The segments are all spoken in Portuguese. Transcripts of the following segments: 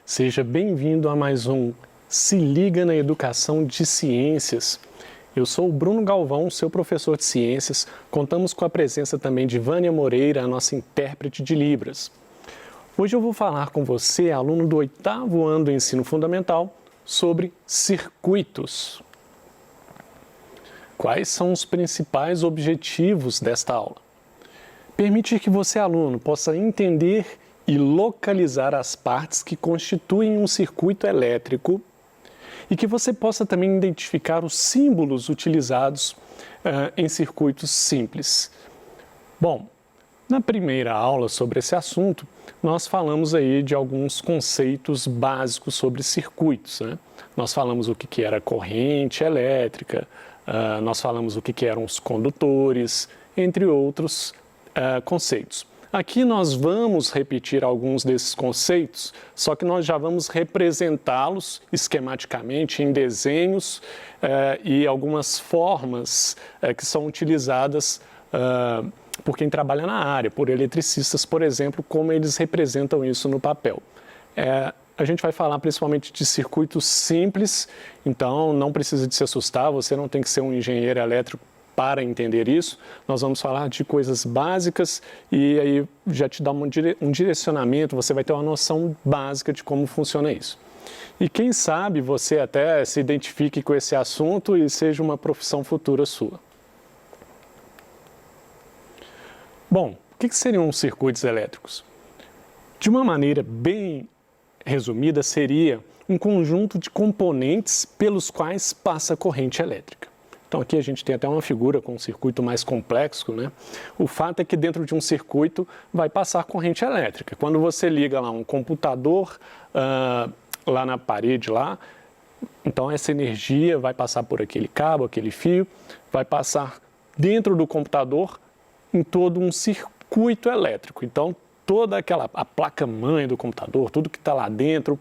Seja bem-vindo a mais um Se Liga na Educação de Ciências. Eu sou o Bruno Galvão, seu professor de ciências. Contamos com a presença também de Vânia Moreira, a nossa intérprete de Libras. Hoje eu vou falar com você, aluno do 8º ano do ensino fundamental, sobre circuitos. Quais são os principais objetivos desta aula? Permitir que você, aluno, possa entender e localizar as partes que constituem um circuito elétrico e que você possa também identificar os símbolos utilizados em circuitos simples. Bom, na primeira aula sobre esse assunto, nós falamos aí de alguns conceitos básicos sobre circuitos, né? Nós falamos o que era corrente elétrica, nós falamos o que eram os condutores, entre outros conceitos. Aqui nós vamos repetir alguns desses conceitos, só que nós já vamos representá-los esquematicamente em desenhos e algumas formas que são utilizadas por quem trabalha na área, por eletricistas, por exemplo, como eles representam isso no papel. A gente vai falar principalmente de circuitos simples, então não precisa de se assustar, você não tem que ser um engenheiro elétrico para entender isso. Nós vamos falar de coisas básicas e aí já te dá um direcionamento, você vai ter uma noção básica de como funciona isso. E quem sabe você até se identifique com esse assunto e seja uma profissão futura sua. Bom, o que seriam os circuitos elétricos? De uma maneira bem resumida, seria um conjunto de componentes pelos quais passa a corrente elétrica. Então aqui a gente tem até uma figura com um circuito mais complexo, né? O fato é que dentro de um circuito vai passar corrente elétrica. Quando você liga lá um computador lá na parede lá, então essa energia vai passar por aquele cabo, aquele fio, vai passar dentro do computador em todo um circuito elétrico. Então toda a placa-mãe do computador, tudo que está lá dentro,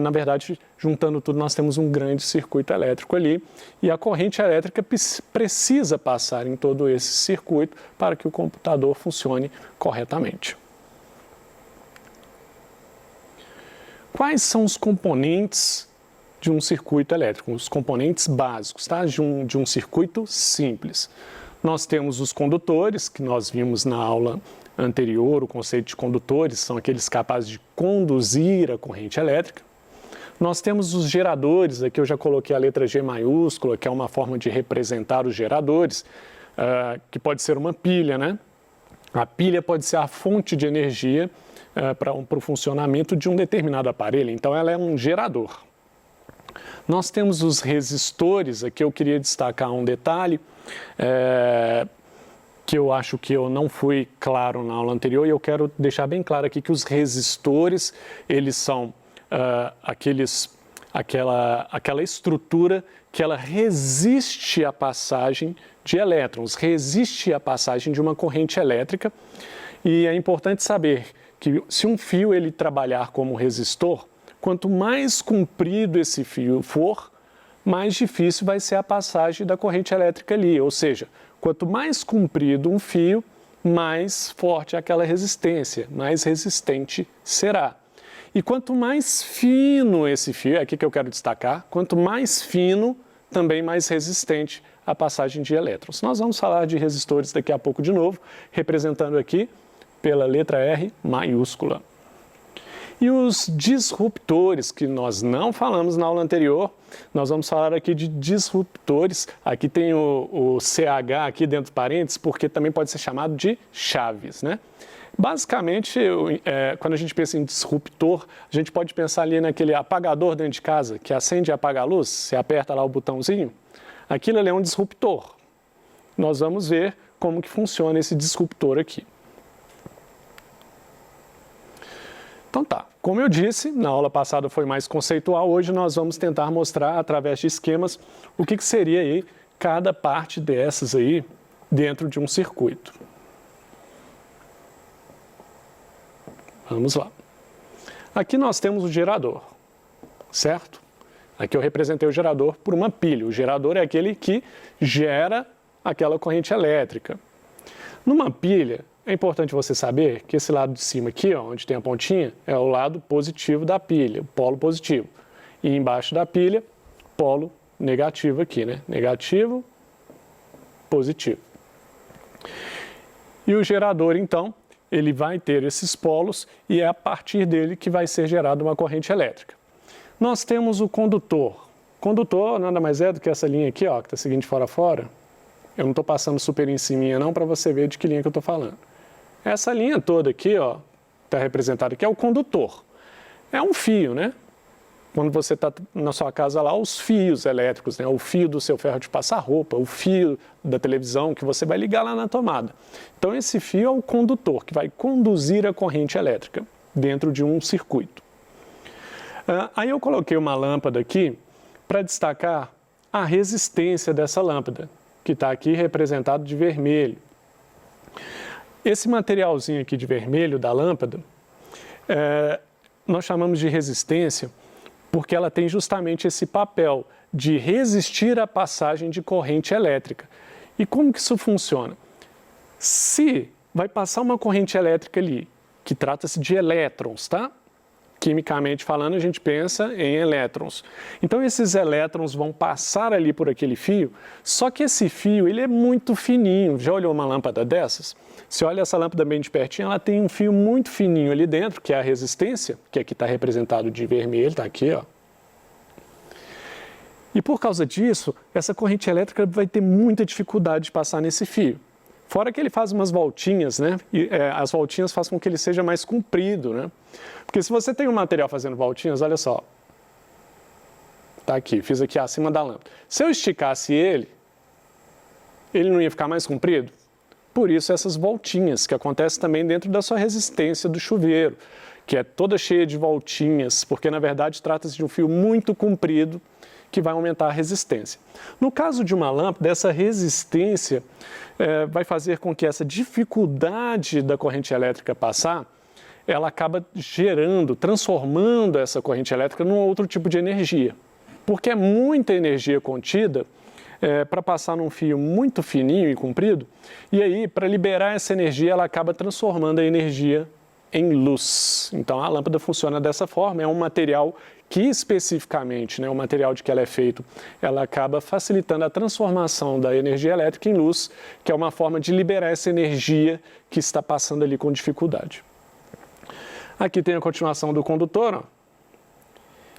na verdade, juntando tudo, nós temos um grande circuito elétrico ali e a corrente elétrica precisa passar em todo esse circuito para que o computador funcione corretamente. Quais são os componentes de um circuito elétrico? Os componentes básicos, tá? de um circuito simples. Nós temos os condutores, que nós vimos na aula anterior, o conceito de condutores, são aqueles capazes de conduzir a corrente elétrica. Nós temos os geradores, aqui eu já coloquei a letra G maiúscula, que é uma forma de representar os geradores, que pode ser uma pilha, né? A pilha pode ser a fonte de energia para o funcionamento de um determinado aparelho, então ela é um gerador. Nós temos os resistores, aqui eu queria destacar um detalhe, que eu acho que eu não fui claro na aula anterior e eu quero deixar bem claro aqui que os resistores, eles são aquela estrutura que ela resiste à passagem de elétrons, resiste à passagem de uma corrente elétrica e é importante saber que se um fio ele trabalhar como resistor, quanto mais comprido esse fio for, mais difícil vai ser a passagem da corrente elétrica ali, ou seja, quanto mais comprido um fio, mais forte é aquela resistência, mais resistente será. E quanto mais fino esse fio, é aqui que eu quero destacar, quanto mais fino, também mais resistente a passagem de elétrons. Nós vamos falar de resistores daqui a pouco de novo, representando aqui pela letra R maiúscula. E os disruptores, que nós não falamos na aula anterior, nós vamos falar aqui de disruptores. Aqui tem o CH aqui dentro de parênteses, porque também pode ser chamado de chaves, né? Basicamente, quando a gente pensa em disruptor, a gente pode pensar ali naquele apagador dentro de casa, que acende e apaga a luz, você aperta lá o botãozinho. Aquilo ali é um disruptor. Nós vamos ver como que funciona esse disruptor aqui. Então tá, como eu disse, na aula passada foi mais conceitual, hoje nós vamos tentar mostrar através de esquemas o que seria aí cada parte dessas aí dentro de um circuito. Vamos lá. Aqui nós temos o gerador, certo? Aqui eu representei o gerador por uma pilha. O gerador é aquele que gera aquela corrente elétrica. Numa pilha, é importante você saber que esse lado de cima aqui, ó, onde tem a pontinha, é o lado positivo da pilha, o polo positivo. E embaixo da pilha, polo negativo aqui, né? Negativo, positivo. E o gerador, então, ele vai ter esses polos e é a partir dele que vai ser gerada uma corrente elétrica. Nós temos o condutor. Condutor nada mais é do que essa linha aqui, ó, que está seguindo de fora a fora. Eu não estou passando super em cima não para você ver de que linha que eu estou falando. Essa linha toda aqui, ó, está representada aqui, é o condutor. É um fio, né? Quando você está na sua casa lá, os fios elétricos, né? O fio do seu ferro de passar roupa, o fio da televisão que você vai ligar lá na tomada. Então esse fio é o condutor, que vai conduzir a corrente elétrica dentro de um circuito. Aí eu coloquei uma lâmpada aqui para destacar a resistência dessa lâmpada, que está aqui representado de vermelho. Esse materialzinho aqui de vermelho da lâmpada, nós chamamos de resistência porque ela tem justamente esse papel de resistir à passagem de corrente elétrica. E como que isso funciona? Se vai passar uma corrente elétrica ali, que trata-se de elétrons, tá? Quimicamente falando, a gente pensa em elétrons. Então, esses elétrons vão passar ali por aquele fio, só que esse fio ele é muito fininho. Já olhou uma lâmpada dessas? Se olha essa lâmpada bem de pertinho, ela tem um fio muito fininho ali dentro, que é a resistência, que aqui está representado de vermelho, está aqui, ó. E por causa disso, essa corrente elétrica vai ter muita dificuldade de passar nesse fio. Fora que ele faz umas voltinhas, né? E as voltinhas fazem com que ele seja mais comprido, né? Porque se você tem um material fazendo voltinhas, olha só. Tá aqui, fiz aqui acima da lâmpada. Se eu esticasse ele não ia ficar mais comprido? Por isso essas voltinhas, que acontecem também dentro da sua resistência do chuveiro, que é toda cheia de voltinhas, porque na verdade trata-se de um fio muito comprido que vai aumentar a resistência. No caso de uma lâmpada, essa resistência vai fazer com que essa dificuldade da corrente elétrica passar, ela acaba gerando, transformando essa corrente elétrica num outro tipo de energia. Porque é muita energia contida para passar num fio muito fininho e comprido, e aí, para liberar essa energia, ela acaba transformando a energia em luz. Então, a lâmpada funciona dessa forma, é um material que especificamente, né, o material de que ela é feito, ela acaba facilitando a transformação da energia elétrica em luz, que é uma forma de liberar essa energia que está passando ali com dificuldade. Aqui tem a continuação do condutor, ó,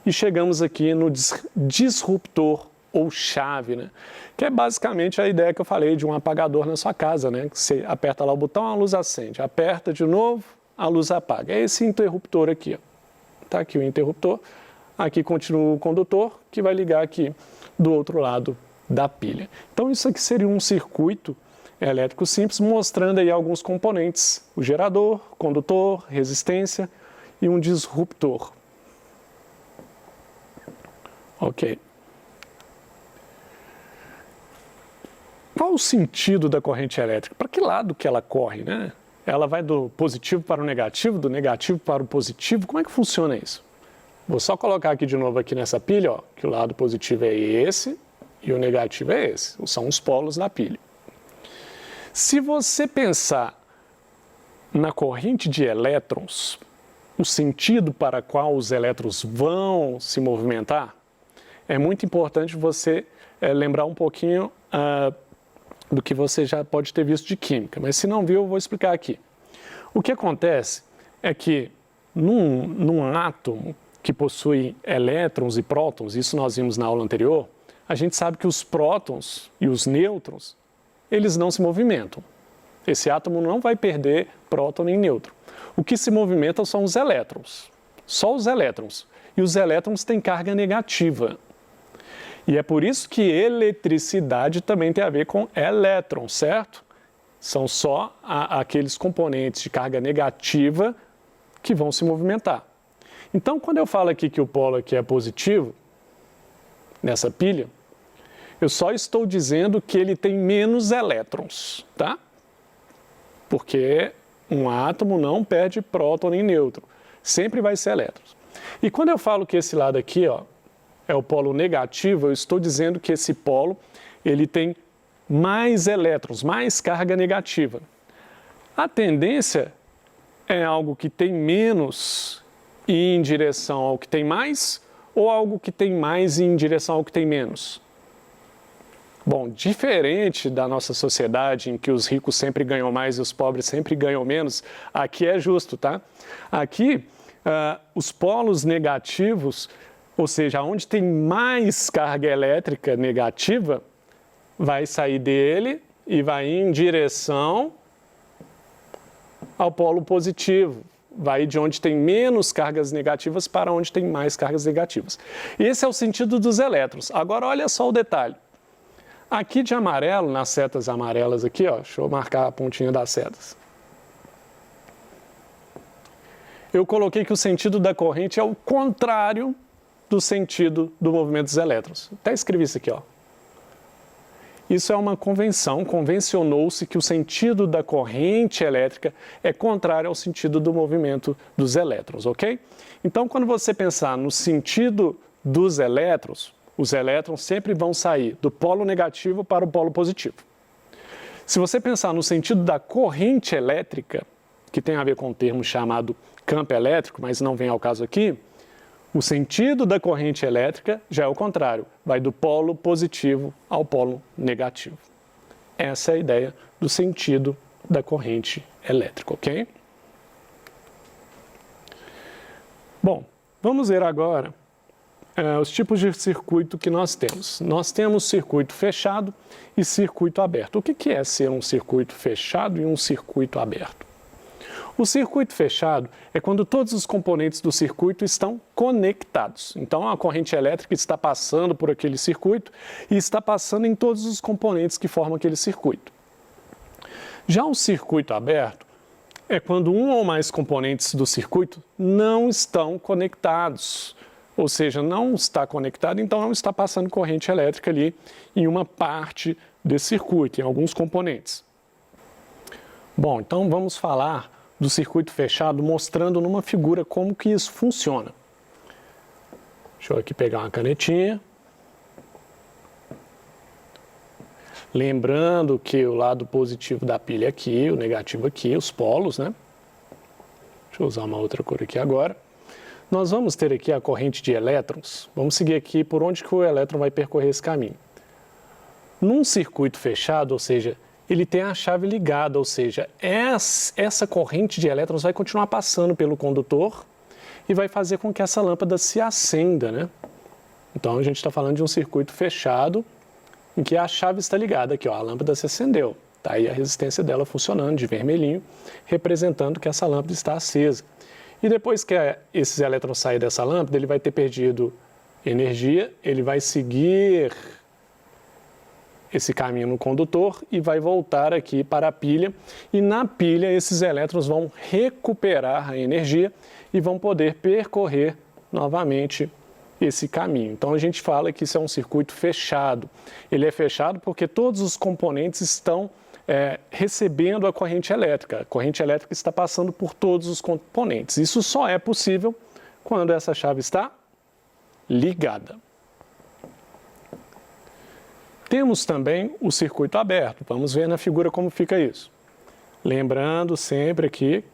e chegamos aqui no disruptor ou chave, né, que é basicamente a ideia que eu falei de um apagador na sua casa, né, que você aperta lá o botão, a luz acende, aperta de novo, a luz apaga. É esse interruptor aqui, ó. Tá aqui o interruptor. Aqui continua o condutor, que vai ligar aqui do outro lado da pilha. Então, isso aqui seria um circuito elétrico simples, mostrando aí alguns componentes. O gerador, condutor, resistência e um disruptor. Ok. Qual o sentido da corrente elétrica? Para que lado que ela corre, né? Ela vai do positivo para o negativo, do negativo para o positivo? Como é que funciona isso? Vou só colocar aqui de novo aqui nessa pilha, ó, que o lado positivo é esse e o negativo é esse. São os polos da pilha. Se você pensar na corrente de elétrons, o sentido para qual os elétrons vão se movimentar, é muito importante você lembrar um pouquinho do que você já pode ter visto de química. Mas se não viu, eu vou explicar aqui. O que acontece é que num átomo que possui elétrons e prótons, isso nós vimos na aula anterior, a gente sabe que os prótons e os nêutrons, eles não se movimentam. Esse átomo não vai perder próton nem nêutron. O que se movimenta são os elétrons, só os elétrons. E os elétrons têm carga negativa. E é por isso que eletricidade também tem a ver com elétrons, certo? São só aqueles componentes de carga negativa que vão se movimentar. Então, quando eu falo aqui que o polo aqui é positivo, nessa pilha, eu só estou dizendo que ele tem menos elétrons, tá? Porque um átomo não perde próton nem nêutron, sempre vai ser elétrons. E quando eu falo que esse lado aqui, ó, é o polo negativo, eu estou dizendo que esse polo ele tem mais elétrons, mais carga negativa. A tendência é algo que tem menos e ir em direção ao que tem mais, ou algo que tem mais e ir em direção ao que tem menos? Bom, diferente da nossa sociedade em que os ricos sempre ganham mais e os pobres sempre ganham menos, aqui é justo, tá? Aqui, os polos negativos, ou seja, onde tem mais carga elétrica negativa, vai sair dele e vai ir em direção ao polo positivo. Vai de onde tem menos cargas negativas para onde tem mais cargas negativas. Esse é o sentido dos elétrons. Agora, olha só o detalhe. Aqui de amarelo, nas setas amarelas aqui, ó, deixa eu marcar a pontinha das setas. Eu coloquei que o sentido da corrente é o contrário do sentido do movimento dos elétrons. Até escrevi isso aqui, ó. Isso é uma convenção, convencionou-se que o sentido da corrente elétrica é contrário ao sentido do movimento dos elétrons, ok? Então, quando você pensar no sentido dos elétrons, os elétrons sempre vão sair do polo negativo para o polo positivo. Se você pensar no sentido da corrente elétrica, que tem a ver com um termo chamado campo elétrico, mas não vem ao caso aqui, o sentido da corrente elétrica já é o contrário, vai do polo positivo ao polo negativo. Essa é a ideia do sentido da corrente elétrica, ok? Bom, vamos ver agora os tipos de circuito que nós temos. Nós temos circuito fechado e circuito aberto. O que é ser um circuito fechado e um circuito aberto? O circuito fechado é quando todos os componentes do circuito estão conectados. Então, a corrente elétrica está passando por aquele circuito e está passando em todos os componentes que formam aquele circuito. Já o circuito aberto é quando um ou mais componentes do circuito não estão conectados. Ou seja, não está conectado, então não está passando corrente elétrica ali em uma parte desse circuito, em alguns componentes. Bom, então vamos falar do circuito fechado, mostrando numa figura como que isso funciona. Deixa eu aqui pegar uma canetinha. Lembrando que o lado positivo da pilha aqui, o negativo aqui, os polos, né? Deixa eu usar uma outra cor aqui agora. Nós vamos ter aqui a corrente de elétrons. Vamos seguir aqui por onde que o elétron vai percorrer esse caminho. Num circuito fechado, ou seja, ele tem a chave ligada, ou seja, essa corrente de elétrons vai continuar passando pelo condutor e vai fazer com que essa lâmpada se acenda, né? Então, a gente está falando de um circuito fechado em que a chave está ligada aqui, ó, a lâmpada se acendeu. Está aí a resistência dela funcionando de vermelhinho, representando que essa lâmpada está acesa. E depois que esses elétrons saírem dessa lâmpada, ele vai ter perdido energia, ele vai seguir esse caminho no condutor e vai voltar aqui para a pilha. E na pilha, esses elétrons vão recuperar a energia e vão poder percorrer novamente esse caminho. Então, a gente fala que isso é um circuito fechado. Ele é fechado porque todos os componentes estão recebendo a corrente elétrica. A corrente elétrica está passando por todos os componentes. Isso só é possível quando essa chave está ligada. Temos também o circuito aberto. Vamos ver na figura como fica isso. Lembrando sempre aqui,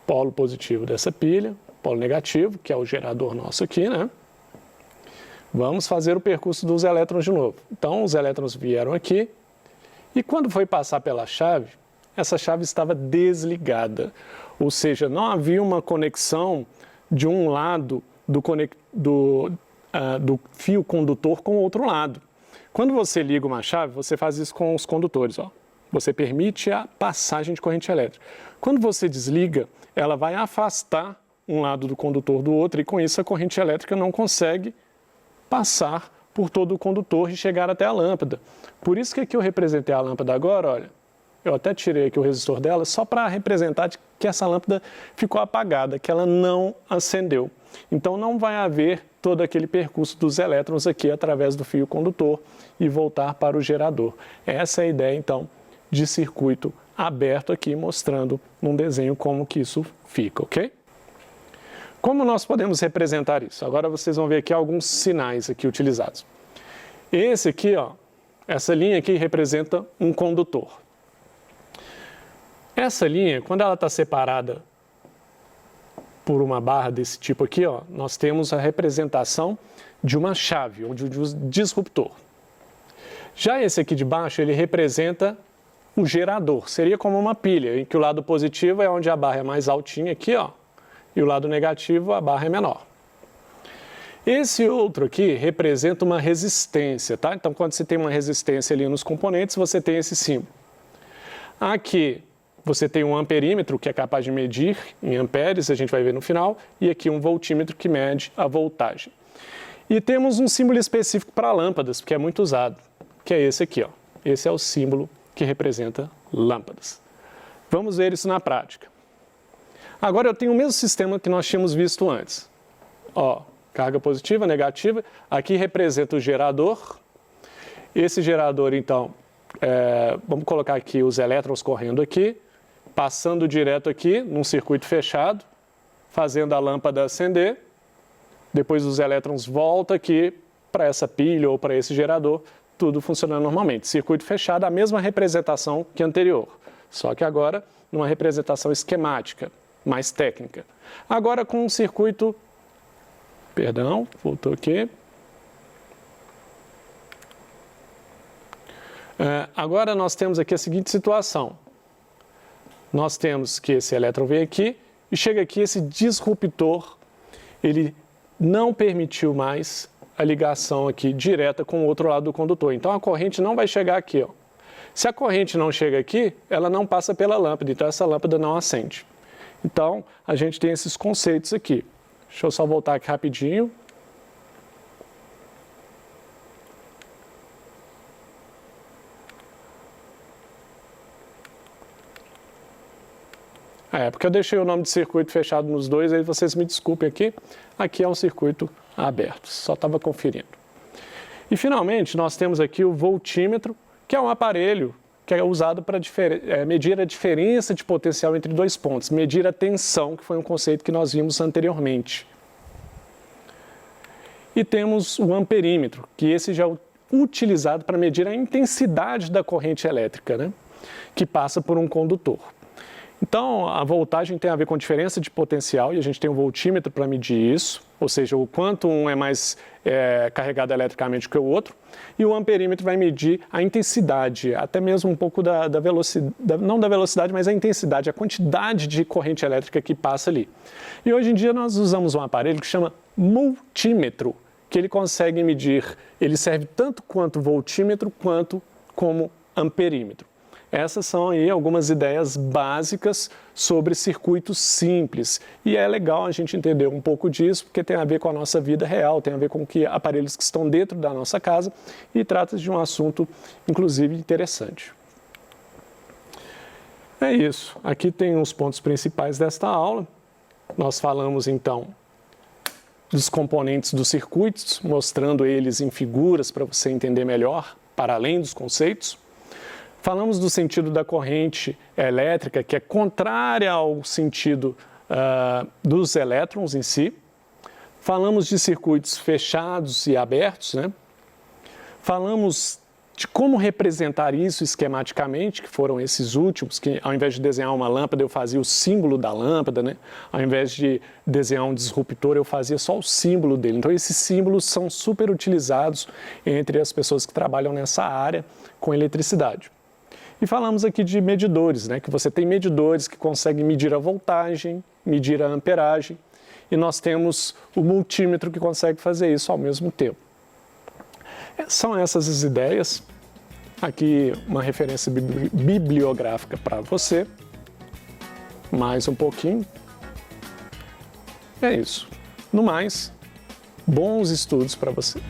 polo positivo dessa pilha, polo negativo, que é o gerador nosso aqui, né? Vamos fazer o percurso dos elétrons de novo. Então, os elétrons vieram aqui e quando foi passar pela chave, essa chave estava desligada. Ou seja, não havia uma conexão de um lado do fio condutor com o outro lado. Quando você liga uma chave, você faz isso com os condutores, ó. Você permite a passagem de corrente elétrica. Quando você desliga, ela vai afastar um lado do condutor do outro e com isso a corrente elétrica não consegue passar por todo o condutor e chegar até a lâmpada. Por isso que aqui eu representei a lâmpada agora, olha, eu até tirei aqui o resistor dela só para representar que essa lâmpada ficou apagada, que ela não acendeu. Então não vai haver todo aquele percurso dos elétrons aqui através do fio condutor e voltar para o gerador. Essa é a ideia, então, de circuito aberto aqui, mostrando num desenho como que isso fica, ok? Como nós podemos representar isso? Agora vocês vão ver aqui alguns sinais aqui utilizados. Esse aqui, ó, essa linha aqui representa um condutor. Essa linha, quando ela está separada por uma barra desse tipo aqui, ó, nós temos a representação de uma chave, ou de um disruptor. Já esse aqui de baixo, ele representa o gerador. Seria como uma pilha, em que o lado positivo é onde a barra é mais altinha aqui, ó, e o lado negativo, a barra é menor. Esse outro aqui representa uma resistência, tá? Então, quando você tem uma resistência ali nos componentes, você tem esse símbolo. Aqui, você tem um amperímetro, que é capaz de medir em amperes, a gente vai ver no final, e aqui um voltímetro, que mede a voltagem. E temos um símbolo específico para lâmpadas, que é muito usado, que é esse aqui, ó. Esse é o símbolo que representa lâmpadas. Vamos ver isso na prática. Agora eu tenho o mesmo sistema que nós tínhamos visto antes. Ó, carga positiva, negativa, aqui representa o gerador. Esse gerador, então, vamos colocar aqui os elétrons correndo aqui, passando direto aqui num circuito fechado, fazendo a lâmpada acender. Depois os elétrons voltam aqui para essa pilha ou para esse gerador, tudo funcionando normalmente. Circuito fechado, a mesma representação que anterior, só que agora numa representação esquemática, mais técnica. Agora com um circuito, perdão, voltou aqui. Agora nós temos aqui a seguinte situação. Nós temos que esse elétron vem aqui e chega aqui esse disruptor, ele não permitiu mais a ligação aqui direta com o outro lado do condutor. Então a corrente não vai chegar aqui, ó. Se a corrente não chega aqui, ela não passa pela lâmpada, então essa lâmpada não acende. Então a gente tem esses conceitos aqui. Deixa eu só voltar aqui rapidinho. Porque eu deixei o nome de circuito fechado nos dois, aí vocês me desculpem aqui. Aqui é um circuito aberto, só estava conferindo. E finalmente nós temos aqui o voltímetro, que é um aparelho que é usado para medir a diferença de potencial entre dois pontos, medir a tensão, que foi um conceito que nós vimos anteriormente. E temos o amperímetro, que esse já é utilizado para medir a intensidade da corrente elétrica, né, que passa por um condutor. Então, a voltagem tem a ver com a diferença de potencial e a gente tem um voltímetro para medir isso, ou seja, o quanto um é mais carregado eletricamente que o outro, e o amperímetro vai medir a intensidade, até mesmo um pouco da velocidade, não da velocidade, mas a intensidade, a quantidade de corrente elétrica que passa ali. E hoje em dia nós usamos um aparelho que chama multímetro, que ele consegue medir, ele serve tanto quanto voltímetro quanto como amperímetro. Essas são aí algumas ideias básicas sobre circuitos simples. E é legal a gente entender um pouco disso, porque tem a ver com a nossa vida real, tem a ver com que aparelhos que estão dentro da nossa casa e trata-se de um assunto, inclusive, interessante. É isso. Aqui tem os pontos principais desta aula. Nós falamos, então, dos componentes dos circuitos, mostrando eles em figuras para você entender melhor, para além dos conceitos. Falamos do sentido da corrente elétrica, que é contrária ao sentido dos elétrons em si. Falamos de circuitos fechados e abertos, né? Falamos de como representar isso esquematicamente, que foram esses últimos, que ao invés de desenhar uma lâmpada, eu fazia o símbolo da lâmpada, né? Ao invés de desenhar um disruptor, eu fazia só o símbolo dele. Então, esses símbolos são super utilizados entre as pessoas que trabalham nessa área com eletricidade. E falamos aqui de medidores, né? Que você tem medidores que conseguem medir a voltagem, medir a amperagem, e nós temos o multímetro que consegue fazer isso ao mesmo tempo. São essas as ideias. Aqui uma referência bibliográfica para você. Mais um pouquinho. É isso. No mais, bons estudos para você.